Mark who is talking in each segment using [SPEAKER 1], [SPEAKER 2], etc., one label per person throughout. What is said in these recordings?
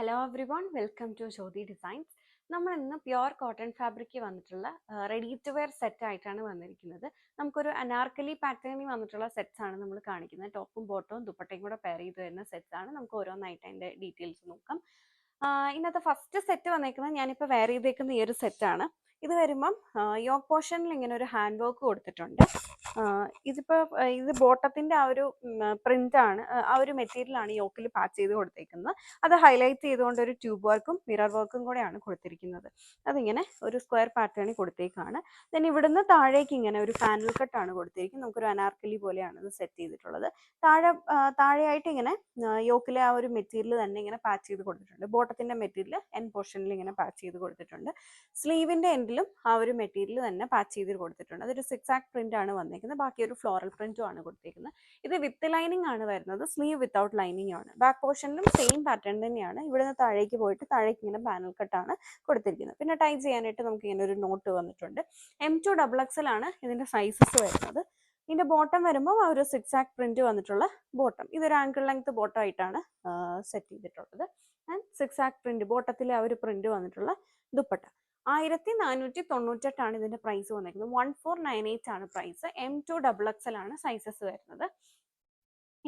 [SPEAKER 1] Hello everyone, welcome to Jyothi designs. നമ്മൾ ഇന്ന് pure cotton fabric വന്നിട്ടുള്ള റെഡി ടു വെയർ സെറ്റ് ആയിട്ടാണ് വന്നിരിക്കുന്നത്. നമുക്കൊരു അനാർക്കലി പാറ്റേണിൽ വന്നിട്ടുള്ള സെറ്റ്സ് ആണ് നമ്മൾ കാണിക്കുന്നത്. ടോപ്പും ബോട്ടവും ദുപ്പട്ടയും കൂടെ പെയർ ചെയ്ത് വരുന്ന സെറ്റ്സ് ആണ്. നമുക്ക് ഓരോന്നായിട്ട് അതിൻ്റെ ഡീറ്റെയിൽസ് നോക്കാം. ഇന്നത്തെ ഫസ്റ്റ് സെറ്റ് വന്നേക്കുന്നത് ഞാനിപ്പോൾ വെയർ ചെയ്തേക്കുന്ന ഈ ഒരു സെറ്റാണ്. ഇത് വരുമ്പം യോക്ക് പോർഷനിൽ ഇങ്ങനെ ഒരു ഹാൻഡ് വർക്ക് കൊടുത്തിട്ടുണ്ട്. ഇതിപ്പോൾ ഇത് ബോട്ടത്തിൻ്റെ ആ ഒരു പ്രിന്റ് ആണ്, ആ ഒരു മെറ്റീരിയൽ ആണ് യോക്കിൽ പാച്ച് ചെയ്ത് കൊടുത്തേക്കുന്നത്. അത് ഹൈലൈറ്റ് ചെയ്തുകൊണ്ട് ഒരു ട്യൂബ് വർക്കും മിറർ വർക്കും കൂടെയാണ് കൊടുത്തിരിക്കുന്നത്. അതിങ്ങനെ ഒരു സ്ക്വയർ പാറ്റേണിൽ കൊടുത്തേക്കാണ്. ദെൻ ഇവിടുന്ന് താഴേക്ക് ഇങ്ങനെ ഒരു പാനൽ കട്ടാണ് കൊടുത്തിരിക്കുന്നത്. നമുക്കൊരു അനാർക്കലി പോലെയാണ് ഇത് സെറ്റ് ചെയ്തിട്ടുള്ളത്. താഴെയായിട്ട് ഇങ്ങനെ യോക്കിലെ ആ ഒരു മെറ്റീരിയൽ തന്നെ ഇങ്ങനെ പാച്ച് ചെയ്ത് കൊടുത്തിട്ടുണ്ട്. ബോട്ടത്തിന്റെ മെറ്റീരിയൽ എൻ പോർഷനിൽ ഇങ്ങനെ പാച്ച് ചെയ്ത് കൊടുത്തിട്ടുണ്ട്. സ്ലീവിന്റെ എൻഡിലും ആ ഒരു മെറ്റീരിയൽ തന്നെ പാച്ച് ചെയ്ത് കൊടുത്തിട്ടുണ്ട്. അതൊരു സിക്സാക് പ്രിന്റ് ആണ് വന്നേക്കുന്നത്. ബാക്കി ഒരു ഫ്ലോറൽ പ്രിന്റും ആണ് കൊടുത്തേക്കുന്നത്. ഇത് വിത്ത് ലൈനിങ് ആണ് വരുന്നത്, സ്ലീവ് വിത്തൗട്ട് ലൈനിങ് ആണ്. ബാക്ക് പോർഷനിലും സെയിം പാറ്റേൺ തന്നെയാണ്. ഇവിടുന്ന് താഴേക്ക് പോയിട്ട് താഴേക്ക് ഇങ്ങനെ പാനൽ കട്ടാണ് കൊടുത്തിരിക്കുന്നത്. പിന്നെ ടൈ ചെയ്യാനായിട്ട് നമുക്ക് ഇങ്ങനെ ഒരു നോട്ട് വന്നിട്ടുണ്ട്. M2 XXL ആണ് ഇതിന്റെ സൈസസ് വരുന്നത്. ഇതിന്റെ ബോട്ടം വരുമ്പോൾ ആ ഒരു സിക്സാക് പ്രിന്റ് വന്നിട്ടുള്ള ബോട്ടം. ഇതൊരു ആങ്കിൾ ലെങ്ത് ബോട്ടം ആയിട്ടാണ് സെറ്റ് ചെയ്തിട്ടുള്ളത്. ആൻഡ് സിക്സാക് പ്രിന്റ് ബോട്ടത്തിലെ ആ ഒരു പ്രിന്റ് വന്നിട്ടുള്ള ദുപ്പട്ട. 1498 ഇതിന്റെ പ്രൈസ് വന്നിരിക്കുന്നത്. 1498 ആണ് പ്രൈസ്. M2 XXL ആണ് സൈസസ് വരുന്നത്.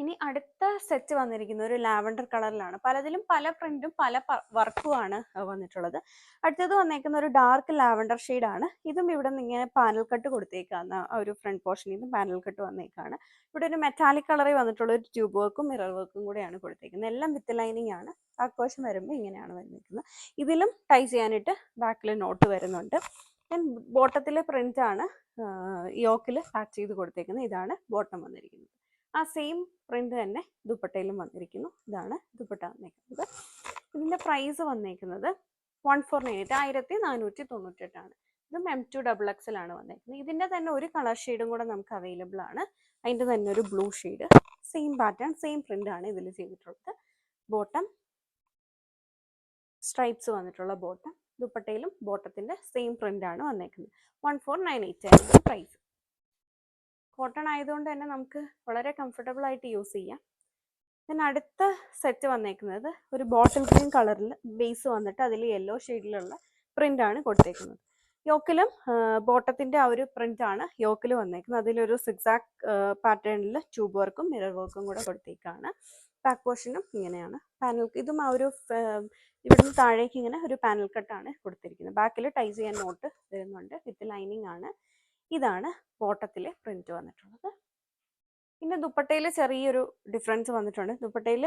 [SPEAKER 1] ഇനി അടുത്ത സെറ്റ് വന്നിരിക്കുന്ന ഒരു ലാവൻഡർ കളറിലാണ്. പലതിലും പല പ്രിന്റും പല വർക്കുമാണ് വന്നിട്ടുള്ളത്. അടുത്തത് വന്നേക്കുന്ന ഒരു ഡാർക്ക് ലാവൻഡർ ആണ്. ഇതും ഇവിടെ നിന്ന് ഇങ്ങനെ പാനൽ കട്ട് കൊടുത്തേക്കാണ്. ഒരു ഫ്രണ്ട് പോർഷനിൽ നിന്ന് പാനൽ കട്ട് വന്നേക്കാണ്. ഇവിടെ ഒരു മെറ്റാലിക് കളറിൽ വന്നിട്ടുള്ള ഒരു ട്യൂബ് വർക്കും മിറർ വർക്കും കൂടെയാണ് കൊടുത്തേക്കുന്നത്. എല്ലാം വിത്ത് ലൈനിങ് ആണ്. ആക്വേഷൻ വരുമ്പോൾ ഇങ്ങനെയാണ് വന്നിരിക്കുന്നത്. ഇതിലും ടൈ ചെയ്യാനായിട്ട് ബാക്കിൽ നോട്ട് വരുന്നുണ്ട്. ദെൻ ബോട്ടത്തിലെ പ്രിന്റ് ആണ് യോക്കിൽ പാച്ച് ചെയ്ത് കൊടുത്തേക്കുന്നത്. ഇതാണ് ബോട്ടം വന്നിരിക്കുന്നത്. ആ സെയിം പ്രിന്റ് തന്നെ ദുപ്പട്ടയിലും വന്നിരിക്കുന്നു. ഇതാണ് ദുപ്പട്ട വന്നേക്കുന്നത്. ഇതിന്റെ പ്രൈസ് വന്നേക്കുന്നത് 1498 ആണ്. ഇതും M2 XXL ആണ് വന്നേക്കുന്നത്. ഇതിന്റെ തന്നെ ഒരു കളർ ഷെയ്ഡും കൂടെ നമുക്ക് അവൈലബിൾ ആണ്. അതിന്റെ തന്നെ ഒരു blue shade, same pattern same print ആണ് ഇതിൽ ചെയ്തിട്ടുള്ളത്. ബോട്ടം സ്ട്രൈപ്സ് വന്നിട്ടുള്ള ബോട്ടം, ദുപ്പട്ടയിലും ബോട്ടത്തിന്റെ സെയിം പ്രിന്റ് ആണ് വന്നേക്കുന്നത്. 1498 ആണ് പ്രൈസ്. കോട്ടൺ ആയതുകൊണ്ട് തന്നെ നമുക്ക് വളരെ കംഫർട്ടബിൾ ആയിട്ട് യൂസ് ചെയ്യാം. പിന്നെ അടുത്ത സെറ്റ് വന്നേക്കുന്നത് ഒരു ബോട്ടിൽ ഗ്രീൻ കളറിൽ ബേസ് വന്നിട്ട് അതിൽ യെല്ലോ ഷെയ്ഡിലുള്ള പ്രിന്റ് ആണ് കൊടുത്തേക്കുന്നത്. യോക്കിലും ബോട്ടത്തിന്റെ ആ ഒരു പ്രിന്റ് ആണ് യോക്കിൽ വന്നേക്കുന്നത്. അതിലൊരു സിക്സാക് പാറ്റേണിൽ ട്യൂബ് വർക്കും മിറർ വർക്കും കൂടെ കൊടുത്തേക്കാണ്. ബാക്ക് പോർഷനും ഇങ്ങനെയാണ്. പാനൽ ഇതും ആ ഒരു ഇവിടുന്ന് താഴേക്ക് ഇങ്ങനെ ഒരു പാനൽ കട്ടാണ് കൊടുത്തിരിക്കുന്നത്. ബാക്കിൽ ടൈ ചെയ്യാൻ നോട്ട് വരുന്നുണ്ട്. വിത്ത് ലൈനിങ് ആണ്. ഇതാണ് ബോട്ടത്തിലെ പ്രിന്റ് വന്നിട്ടുള്ളത്. പിന്നെ ദുപ്പട്ടയിൽ ചെറിയൊരു ഡിഫറൻസ് വന്നിട്ടുണ്ട്. ദുപ്പട്ടയിൽ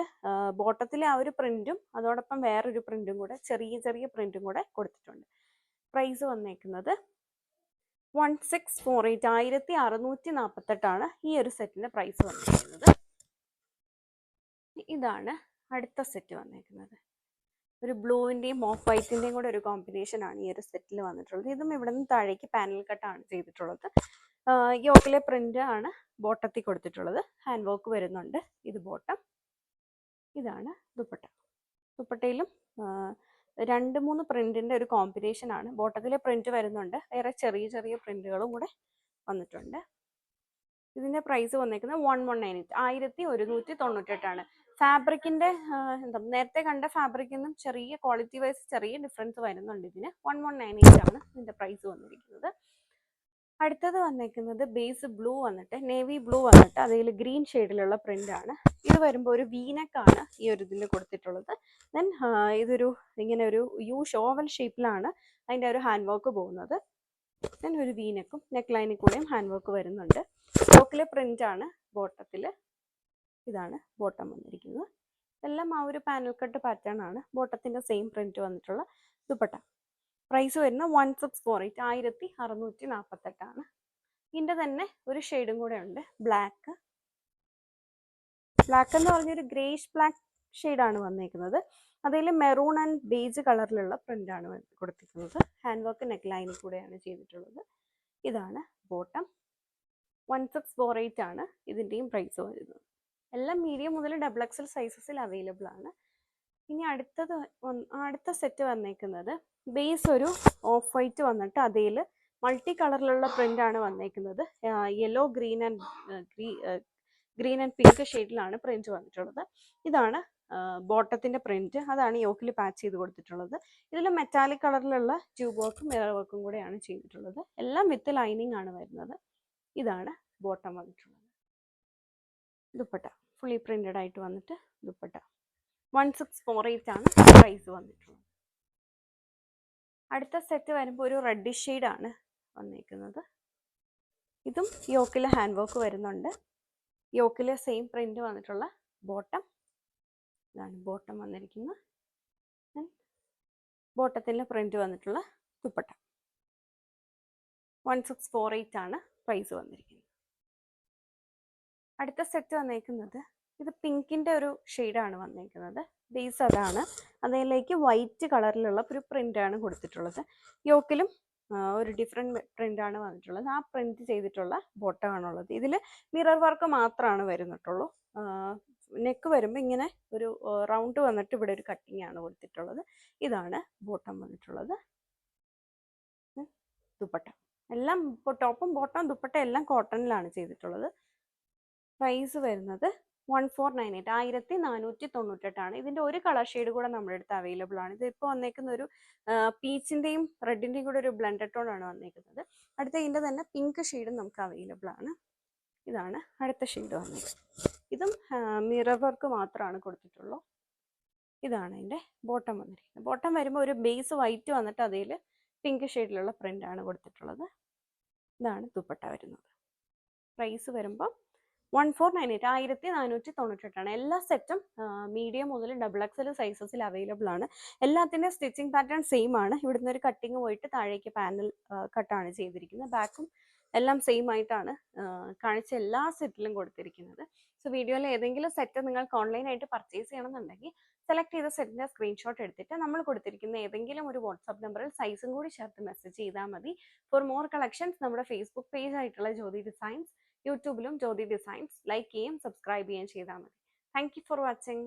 [SPEAKER 1] ബോട്ടത്തിലെ ആ ഒരു പ്രിന്റും അതോടൊപ്പം വേറൊരു പ്രിന്റും കൂടെ ചെറിയ പ്രിന്റും കൂടെ കൊടുത്തിട്ടുണ്ട്. പ്രൈസ് വന്നേക്കുന്നത് 1648 1648 ഈ ഒരു സെറ്റിന്റെ പ്രൈസ് വന്നിരിക്കുന്നത്. ഇതാണ് അടുത്ത സെറ്റ് വന്നേക്കുന്നത്. ഒരു ബ്ലൂവിൻ്റെയും ഓഫ് വൈറ്റിൻ്റെയും കൂടെ ഒരു കോമ്പിനേഷൻ ആണ് ഈ ഒരു സെറ്റിൽ വന്നിട്ടുള്ളത്. ഇതും ഇവിടെ നിന്ന് താഴേക്ക് പാനൽ കട്ടാണ് ചെയ്തിട്ടുള്ളത്. യോക്കിലെ പ്രിന്റ് ആണ് ബോട്ടത്തിൽ കൊടുത്തിട്ടുള്ളത്. ഹാൻഡ് വർക്ക് വരുന്നുണ്ട്. ഇത് ബോട്ടം, ഇതാണ് ദുപ്പട്ട. ദുപ്പട്ടയിലും 2-3 പ്രിന്റിന്റെ ഒരു കോമ്പിനേഷൻ ആണ്. ബോട്ടത്തിലെ പ്രിന്റ് വരുന്നുണ്ട്, വേറെ ചെറിയ പ്രിന്റുകളും കൂടെ വന്നിട്ടുണ്ട്. ഇതിന്റെ പ്രൈസ് വന്നേക്കുന്നത് 1198 ആണ്. ഫാബ്രിക്കിന്റെ എന്താ നേരത്തെ കണ്ട ഫാബ്രിക്കിനും ചെറിയ ക്വാളിറ്റി വൈസ് ചെറിയ ഡിഫറൻസ് വരുന്നുണ്ട്. ഇതിന് 1198 ആണ് ഇതിന്റെ പ്രൈസ് വന്നിരിക്കുന്നത്. അടുത്തത് വന്നേക്കുന്നത് ബേസ് ബ്ലൂ വന്നിട്ട് നേവി ബ്ലൂ വന്നിട്ട് അതിൽ ഗ്രീൻ ഷെയ്ഡിലുള്ള പ്രിന്റ് ആണ്. ഇത് വരുമ്പോൾ ഒരു വീനക്കാണ് ഈ ഒരു ഇതിൽ കൊടുത്തിട്ടുള്ളത്. ദെൻ ഇതൊരു ഇങ്ങനെ ഒരു ഓവൽ ഷേപ്പിലാണ് അതിന്റെ ഒരു ഹാൻഡ് വർക്ക് പോകുന്നത്. ദെൻ ഒരു വീനക്കും നെക്ക് ലൈനിൽ കൂടെയും ഹാൻഡ് വർക്ക് വരുന്നുണ്ട്. യോക്കിലെ പ്രിന്റ് ആണ് ബോട്ടത്തിൽ. ഇതാണ് ബോട്ടം വന്നിരിക്കുന്നത്. എല്ലാം ആ ഒരു പാനൽ കട്ട് പാറ്റേൺ ആണ്. ബോട്ടത്തിന്റെ സെയിം പ്രിന്റ് വന്നിട്ടുള്ള ദുപ്പട്ട. പ്രൈസ് വരുന്നത് 1648 1648 ആണ്. ഇതിന്റെ തന്നെ ഒരു ഷെയ്ഡും കൂടെ ഉണ്ട്, ബ്ലാക്ക് എന്ന് പറഞ്ഞൊരു ഗ്രേഷ് ബ്ലാക്ക് ഷെയ്ഡാണ് വന്നേക്കുന്നത്. അതിൽ മെറൂൺ ആൻഡ് ബേജ് കളറിലുള്ള പ്രിന്റ് ആണ് കൊടുത്തിരിക്കുന്നത്. ഹാൻഡ് വർക്ക് നെക്ക് ലൈനിൽ കൂടെയാണ് ചെയ്തിട്ടുള്ളത്. ഇതാണ് ബോട്ടം. 1648 ആണ് ഇതിന്റെയും പ്രൈസ് വരുന്നത്. എല്ലാം മീഡിയം മുതൽ XXL സൈസസിൽ അവൈലബിൾ ആണ്. ഇനി അടുത്ത സെറ്റ് വന്നേക്കുന്നത് ബേസ് ഒരു ഓഫ് വൈറ്റ് വന്നിട്ട് അതിൽ മൾട്ടി കളറിലുള്ള പ്രിന്റ് ആണ് വന്നേക്കുന്നത്. യെല്ലോ ഗ്രീൻ ആൻഡ് പിങ്ക് ഷെയ്ഡിലാണ് പ്രിന്റ് വന്നിട്ടുള്ളത്. ഇതാണ് ബോട്ടത്തിൻ്റെ പ്രിൻറ്റ്, അതാണ് യോക്കിൽ പാച്ച് ചെയ്ത് കൊടുത്തിട്ടുള്ളത്. ഇതിൽ മെറ്റാലിക് കളറിലുള്ള ട്യൂബ് വർക്കും മിറർ വർക്കും കൂടെയാണ് ചെയ്തിട്ടുള്ളത്. എല്ലാം വിത്ത് ലൈനിങ് ആണ് വരുന്നത്. ഇതാണ് ബോട്ടം വന്നിട്ടുള്ളത്. ദുപ്പട്ട ഫുള്ളി പ്രിൻറ്റഡ് ആയിട്ട് വന്നിട്ട് ദുപ്പട്ട 1648 ആണ് പ്രൈസ് വന്നിട്ടുള്ളത്. അടുത്ത സെറ്റ് വരുമ്പോൾ ഒരു റെഡിഷ് ഷെയ്ഡാണ് വന്നിരിക്കുന്നത്. ഇതും യോക്കിൽ ഹാൻഡ് വർക്ക് വരുന്നുണ്ട്. യോക്കിൽ സെയിം പ്രിന്റ് വന്നിട്ടുള്ള ബോട്ടം, ഇതാണ് ബോട്ടം വന്നിരിക്കുന്നത്. ബോട്ടത്തിൽ പ്രിന്റ് വന്നിട്ടുള്ള ദുപ്പട്ട 1648 ആണ് പ്രൈസ് വന്നിരിക്കുന്നത്. അടുത്ത സെറ്റ് വന്നേക്കുന്നത് ഇത് പിങ്കിൻ്റെ ഒരു ഷെയ്ഡാണ് വന്നേക്കുന്നത്. ബേസ് അതാണ്, അതിലേക്ക് വൈറ്റ് കളറിലുള്ള ഒരു പ്രിൻ്റാണ് കൊടുത്തിട്ടുള്ളത്. യോക്കിലും ഒരു ഡിഫറെൻറ്റ് പ്രിൻ്റാണ് വന്നിട്ടുള്ളത്. ആ പ്രിൻറ്റ് ചെയ്തിട്ടുള്ള ബോട്ടമാണുള്ളത്. ഇതിൽ മിറർ വർക്ക് മാത്രമാണ് വരുന്നിട്ടുള്ളൂ. നെക്ക് വരുമ്പോൾ ഇങ്ങനെ ഒരു റൗണ്ട് വന്നിട്ട് ഇവിടെ ഒരു കട്ടിങ് ആണ് കൊടുത്തിട്ടുള്ളത്. ഇതാണ് ബോട്ടം വന്നിട്ടുള്ളത്. ദുപ്പട്ട എല്ലാം ടോപ്പും ബോട്ടം ദുപ്പട്ട എല്ലാം കോട്ടണിലാണ് ചെയ്തിട്ടുള്ളത്. പ്രൈസ് വരുന്നത് 1498 1498 ഇതിൻ്റെ ഒരു കളർ ഷെയ്ഡ് കൂടെ നമ്മുടെ അടുത്ത് അവൈലബിൾ ആണ്. ഇതിപ്പോൾ വന്നേക്കുന്ന ഒരു പീച്ചിൻ്റെയും റെഡിൻ്റെയും കൂടെ ഒരു ബ്ലെൻഡഡ് ടോൺ ആണ് വന്നേക്കുന്നത്. അടുത്ത ഇതിൻ്റെ തന്നെ പിങ്ക് ഷെയ്ഡും നമുക്ക് അവൈലബിൾ ആണ്. ഇതാണ് അടുത്ത ഷെയ്ഡ് വന്നേക്കുന്നത്. ഇതും മിറർ വർക്ക് മാത്രമാണ് കൊടുത്തിട്ടുള്ളൂ. ഇതാണ് ഇതിൻ്റെ ബോട്ടം വന്നിരിക്കുന്നത്. ബോട്ടം വരുമ്പോൾ ഒരു ബേസ് വൈറ്റ് വന്നിട്ട് അതിൽ പിങ്ക് ഷെയ്ഡിലുള്ള പ്രിൻ്റാണ് കൊടുത്തിട്ടുള്ളത്. ഇതാണ് ദുപ്പട്ട വരുന്നത്. പ്രൈസ് വരുമ്പോൾ 1498 1498 എല്ലാ സെറ്റും മീഡിയം മുതൽ XXL സൈസസിൽ അവൈലബിൾ ആണ്. എല്ലാത്തിൻ്റെ സ്റ്റിച്ചിങ് പാറ്റേൺ സെയിം ആണ്. ഇവിടുന്ന് ഒരു കട്ടിങ് പോയിട്ട് താഴേക്ക് പാനൽ കട്ടാണ് ചെയ്തിരിക്കുന്നത്. ബാക്കും എല്ലാം സെയിം ആയിട്ടാണ് കാണിച്ച എല്ലാ സെറ്റിലും കൊടുത്തിരിക്കുന്നത്. സോ വീഡിയോയിൽ ഏതെങ്കിലും സെറ്റ് നിങ്ങൾക്ക് ഓൺലൈനായിട്ട് പർച്ചേസ് ചെയ്യണമെന്നുണ്ടെങ്കിൽ സെലക്ട് ചെയ്ത സെറ്റിൻ്റെ സ്ക്രീൻഷോട്ട് എടുത്തിട്ട് നമ്മൾ കൊടുത്തിരിക്കുന്ന ഏതെങ്കിലും ഒരു വാട്സാപ്പ് നമ്പറിൽ സൈസും കൂടി ചേർത്ത് മെസ്സേജ് ചെയ്താൽ മതി. ഫോർ മോർ കളക്ഷൻസ് നമ്മുടെ ഫേസ്ബുക്ക് പേജ് ആയിട്ടുള്ള ജ്യോതി ഡിസൈൻസ്, യൂട്യൂബിലും ജ്യോതി ഡിസൈൻസ് ലൈക്ക് ചെയ്യുകയും സബ്സ്ക്രൈബ് ചെയ്യുകയും ചെയ്താൽ മതി. Thank you for watching.